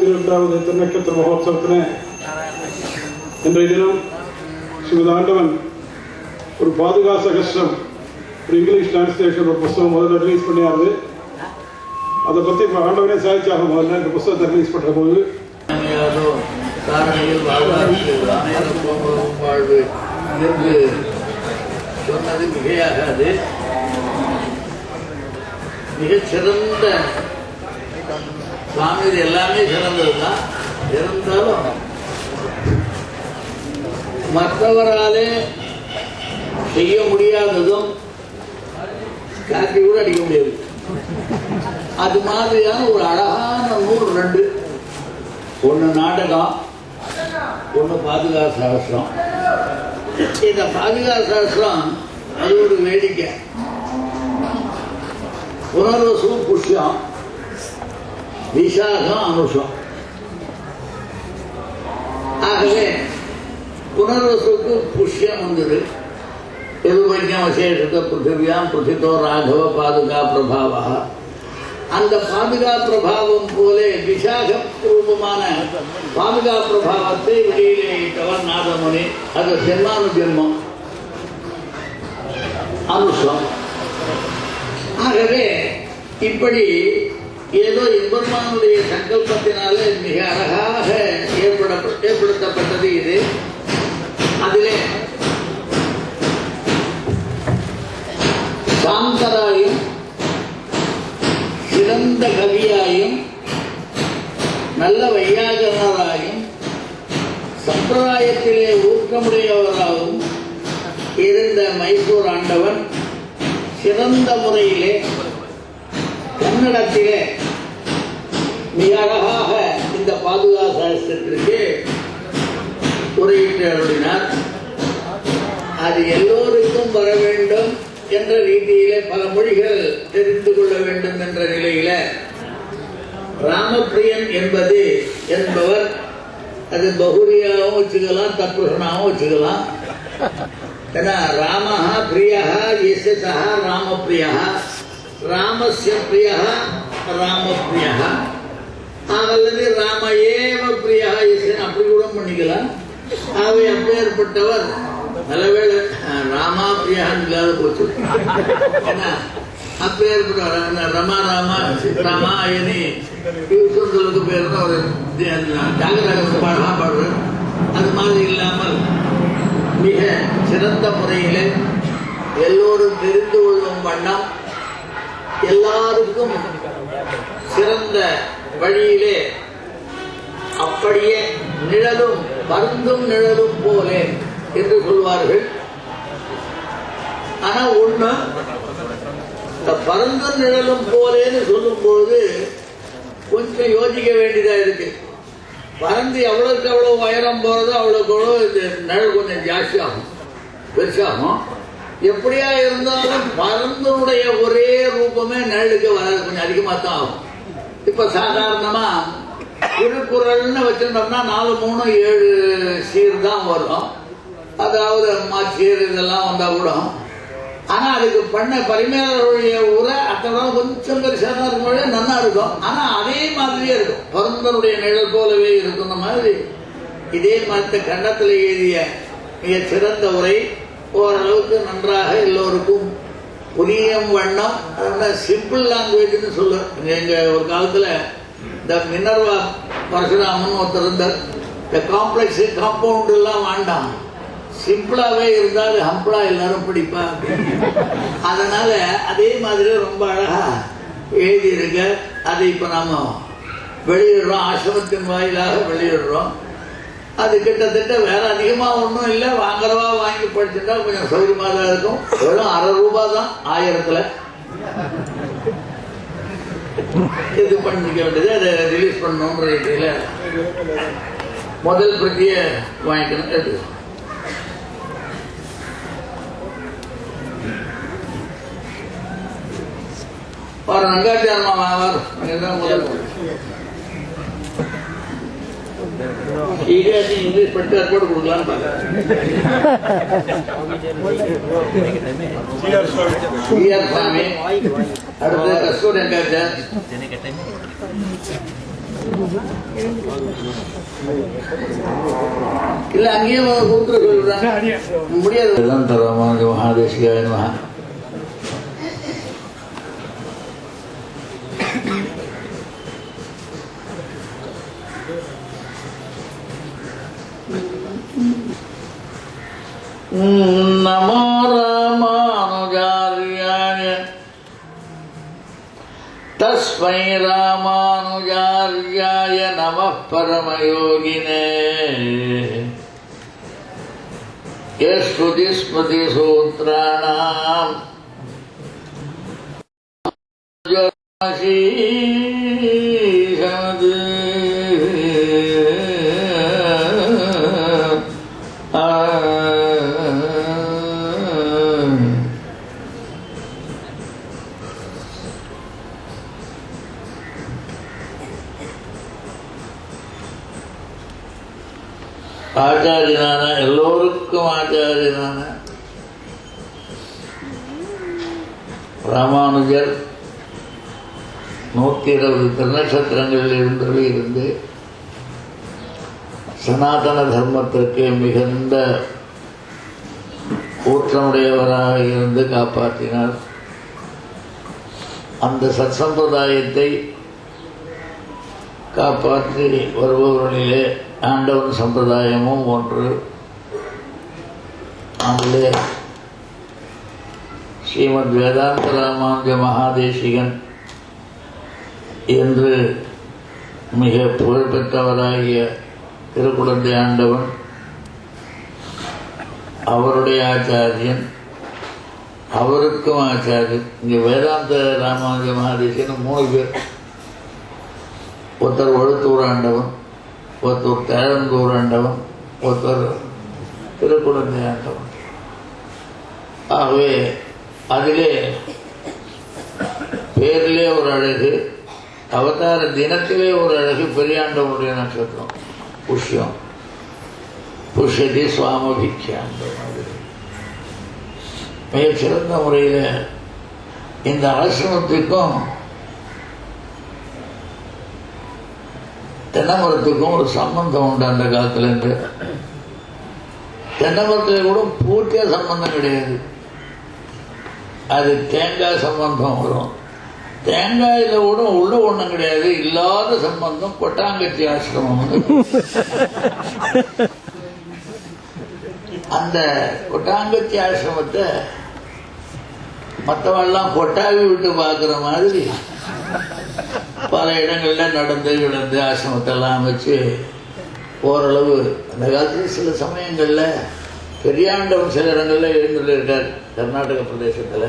12வது திருநட்சத்திர மகோத்சவத்திலே இன்றைய தினம் ஸ்ரீமத் ஆண்டவன் ஒரு பாதுகா சகஸ்ரம் ஒரு இங்கிலீஷ் டிரான்ஸ்லேஷன் ஒரு புத்தகம் முதல்ல ரிலீஸ் பண்ணியாரு. அதை பற்றி இப்போ ஆண்டவனே சாதிச்சாக முதல்ல இந்த புத்தகத்தை ரிலீஸ் பண்ணுற போது சொன்னது மிகையாகாது. மிகச்சிறந்த சுவாமி எல்லாமே சிறந்ததுதான். இருந்தாலும் மற்றவராலே செய்ய முடியாததும் காப்பி கூட அடிக்க முடியாது. அது மாதிரியான ஒரு அழகான நூல் ரெண்டு. ஒன்று நாடகம், ஒன்று பாதுகா சாஸ்திரம். இந்த பாதுகா சாஸ்திரம் அது ஒரு வேடிக்கை. புனர்வசு புஷ்யம், விசாகம் அனுஷம். ஆகவே புனர்வசுக்கு புஷ்யம் வந்தது. எதுவைக்கம் விசேஷத்தை பிருத்திவியாம் பிருத்தித்தோ ராகவ பாதுகா பிரபாவா. அந்த பாதுகா பிரபாவம் போல விசாக ரூபமான பாதுகா பிரபாவத்தை வெளியிலே இட்டவர் நாதமுனி. அது ஜென்மானு ஜென்மம் அனுஷம். ஆகவே இப்படி ஏதோ எம்பெருமானுடைய சங்கல்பத்தினாலே மிக அழகாக ஏற்படுத்தப்பட்டது இது. அதிலே சாந்தராயும் சிறந்த கவியாயும் நல்ல வையாகரராயும் சம்பிரதாயத்திலே ஊக்கமுடையவராகவும் இருந்த மைசூர் ஆண்டவன் சிறந்த முறையிலே கன்னடத்திலே மிக அழகாக இந்த பாதுகா சாஸ்திரத்திற்கு உரையிட்டு அருளினார். அது எல்லோருக்கும் வர வேண்டும் என்ற ரீதியிலே பல மொழிகள் தெரிந்து கொள்ள வேண்டும் என்ற நிலையில ராமப்பிரியன் என்பவர் அது பகுரியாவும் வச்சுக்கலாம், தத்புருஷனாகவும் வச்சுக்கலாம். ஏன்னா ராமஹா பிரியா எஸ்யா ராமப்பிரியா, ராமஸ்ய பிரியா ராமப்பிரியா, அல்லது ராம ஏவ பிரியா எஸ்ன்னு அப்படி கூட பண்ணிக்கலாம். அவை அப்பேற்பட்டவர் நல்லவேளை ராமா பிரியான்னு இல்லாத போச்சு. ஏன்னா அப்பேற்பட்ட ரமா ராமா ராமாயணி சொல்றதுக்கு பேர் தான் ஒரு ஜாகரக பாடமா பாடுறார். அது மாதிரி இல்லாமல் மிக சிறந்த முறையிலே எல்லோரும் தெரிந்து கொள்ளும் வண்ணம் எல்லாருக்கும் சிறந்த வழியிலே அப்படியே நிழலும் பருந்தும் நிழலும் போலே என்று சொல்வார்கள். ஆனா ஒண்ணு, பருந்தும் நிழலும் போலேன்னு சொல்லும் பொழுது கொஞ்சம் யோசிக்க வேண்டியதா இருக்கு. பறந்து எவ்வளவுக்கு எவ்வளவு உயரம் போறதோ அவ்வளவுக்கு எவ்வளவு இந்த நிழல் கொஞ்சம் ஜாஸ்தி ஆகும், பெருசாகும். எப்படியா இருந்தாலும் பருந்தனுடைய ஒரே ரூபமே நிழலுக்கு வராது, கொஞ்சம் அதிகமாக தான் ஆகும். இப்ப சாதாரணமா திருக்குறள்னு வச்சிருந்தோம்னா 4, 3, 7 சீர் தான் வரும். அதாவது மாச்சீர் இதெல்லாம் வந்தா கூட. ஆனா அதுக்கு பண்ண பரிமேலருடைய உரை அத்தனை கொஞ்சம் பெருசா தான் இருக்கும், நல்லா இருக்கும். ஆனா அதே மாதிரியே இருக்கும், பருந்தனுடைய நிழல் போலவே இருக்கும் மாதிரி. இதே மாதிரி கண்டத்தில் எழுதிய மிக சிறந்த உரை ஓரளவுக்கு நன்றாக எல்லோருக்கும் புரியும் வண்ணம். அதனால சிம்பிள் லாங்குவேஜ்னு சொல்லுவேன். எங்க ஒரு காலத்துல இந்த மினர்வா பரசுராமன் ஒருத்தர் இருந்தார். இந்த காம்ப்ளெக்ஸ் காம்பவுண்ட் எல்லாம் வேண்டாம், சிம்பிளாவே இருந்தால் ஹம்பிளா எல்லாரும் படிப்பா. அதனால அதே மாதிரி ரொம்ப அழகா எழுதியிருக்க. அதை இப்ப நாம வெளியிடுறோம், ஆசிரமத்தின் வாயிலாக வெளியிடுறோம். அது கிட்டத்தட்ட வேற அதிகமா ஒன்றும் இல்லை, வாங்குறவா வாங்கி படிச்சுட்டா கொஞ்சம் சௌகரியமா தான் இருக்கும். வெறும் 1/2 ரூபாய் தான் 1000ல் இது பண்ணிக்க வேண்டியது. அதை ரிலீஸ் பண்ணணுன்ற ரீதியில முதல் பிரதியை வாங்கிக்கணும். எடுத்து ஒரு ரங்காச்சாரமா முதல் இங்கிலீஷ் படித்து போட்டு கொடுக்கலான்னு அடுத்தது கஸ்தூரி ரங்காச்சார், இல்ல அங்கேயும் கொடுத்துட சொல்லிடுறாங்க முடியாது. ராமானுஜ மகாதேசிகாய நமஹ. நமோ ராமானுஜார்யாய தஸ்மை ராமானுஜார்யாய நமः பரமயோகினே ஸ்ருதி ஸ்மிருதி சூத்ராணாம் ஆச்சாரியனான எல்லோருக்கும் ஆச்சாரியனான ராமானுஜர் 120 திருநட்சத்திரங்களில் இருந்து சனாதன தர்மத்திற்கு மிகுந்த ஊற்றமுடையவராக இருந்து காப்பாற்றினார். அந்த சத்சம்பிரதாயத்தை காப்பாற்றி வருபவர்களிலே ஆண்டவன் சம்பிரதாயமும் ஒன்று. அதிலே ஸ்ரீமத் வேதாந்த ராமானுஜ மகாதேசிகன் என்று மிக புகழ்பெற்றவராகிய திருக்குழந்தை ஆண்டவன், அவருடைய ஆச்சாரியன், அவருக்கும் ஆச்சாரியன். இங்கே வேதாந்த ராமானுஜ மகாதேசிகன் 3 பேர். ஒருத்தர் வழுத்தூர் ஆண்டவன், ஒருத்தர் தேழந்தூர் ஆண்டவன், ஒருத்தர் திருக்குழந்தை ஆண்டவன். ஆகவே அதிலே பேரிலே ஒரு அழகு, அவதார தினத்திலே ஒரு அழகு. பெரியாண்டவனுடைய நட்சத்திரம் புஷ்யம், புஷ்யதி சுவாமபிக்யாந்த மாதிரி மிகச் சிறந்த முறையில் இந்த ஆசிரமத்துக்கும் தென்னமரத்துக்கும் ஒரு சம்பந்தம் உண்டு. அந்த காலத்திலேருந்து தென்னமரத்தில் கூட பூர்த்தியாக சம்பந்தம் கிடையாது. அது தேங்காய் சம்பந்தம் வரும். தேங்காயில் கூட உள்ள ஒன்றும் கிடையாது. இல்லாத சம்பந்தம் கொட்டாங்கச்சி ஆசிரமம். அந்த கொட்டாங்கச்சி ஆசிரமத்தை மற்றவெல்லாம் கொட்டாவி விட்டு பார்க்குற மாதிரி பல இடங்கள்ல நடந்து கிடந்து ஆசிரமத்தெல்லாம் அமைச்சு ஓரளவு அந்த காலத்தில் சில சமயங்களில் பெரியாண்டவன் சில இடங்கள்ல எழுந்துள்ளிருக்கார் கர்நாடக பிரதேசத்தில்.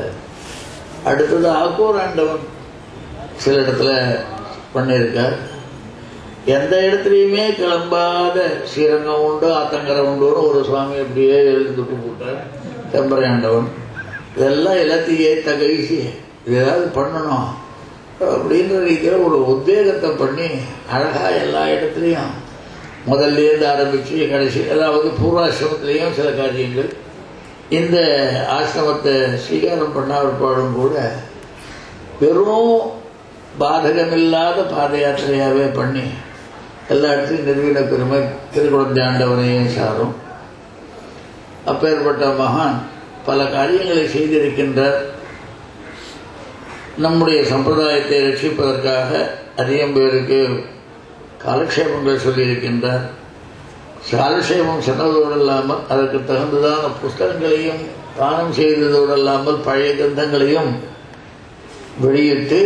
அடுத்தது ஆக்கூர் ஆண்டவன் சில இடத்துல பண்ணியிருக்கார். எந்த இடத்துலையுமே கிளம்பாத ஸ்ரீரங்கம் உண்டு, ஆத்தங்கரை உண்டுன்னு ஒரு சுவாமி அப்படியே எழுந்துட்டு போட்டார் தெம்பரை ஆண்டவன். இதெல்லாம் எல்லாத்தையும் ஏற்ற கைசி இது ஏதாவது பண்ணணும் அப்படின்ற ரீதியில் ஒரு உத்வேகத்தை பண்ணி அழகாக எல்லா இடத்துலையும் முதல்லேருந்து ஆரம்பித்து கடைசி, அதாவது பூர்வாசிரமத்திலையும் சில காரியங்கள். இந்த ஆசிரமத்தை ஸ்வீகாரம் பண்ணாவிட்டாலும் கூட வெறும் பாதகமில்லாத பாத யாத்திரையாகவே பண்ணி எல்லா இடத்துலையும் நிறுவன பெருமை திருக்குழந்தை ஆண்டவனையும் சாரும். அப்பேற்பட்ட மகான் பல காரியங்களை செய்திருக்கின்றார். நம்முடைய சம்பிரதாயத்தை ரட்சிப்பதற்காக அதிகம் பேருக்கு காலக்ஷேபங்கள் சொல்லியிருக்கின்றார். காலக்ஷேபம் சொன்னதோடு இல்லாமல் அதற்கு தகுந்ததான புஸ்தகங்களையும் தானம் செய்ததோடு இல்லாமல் பழைய கிரந்தங்களையும் வெளியிட்டு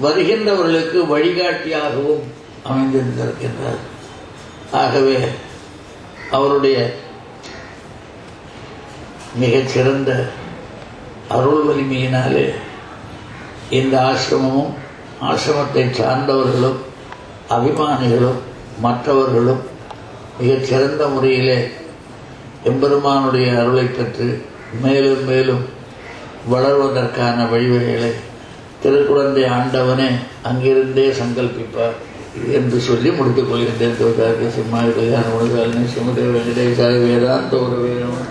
வருகின்றவர்களுக்கு வழிகாட்டியாகவும் அமைந்திருக்கின்றார். ஆகவே அவருடைய மிகச்சிறந்த அருள் வலிமையினாலே இந்த ஆசிரமமும் ஆசிரமத்தை சார்ந்தவர்களும் அபிமானிகளும் மற்றவர்களும் மிகச்சிறந்த முறையிலே எம்பெருமானுடைய அருளை பெற்று மேலும் மேலும் வளர்வதற்கான வழிவகைகளை திருக்குழந்தை ஆண்டவனே அங்கிருந்தே சங்கல்பிப்பார் என்று சொல்லி முடித்துக் கொள்கின்றேன். சிம்மாய கல்யாண முழுதாலினி சுமதே வெங்கடேசாய வேதாந்த ஒரு வேணும்.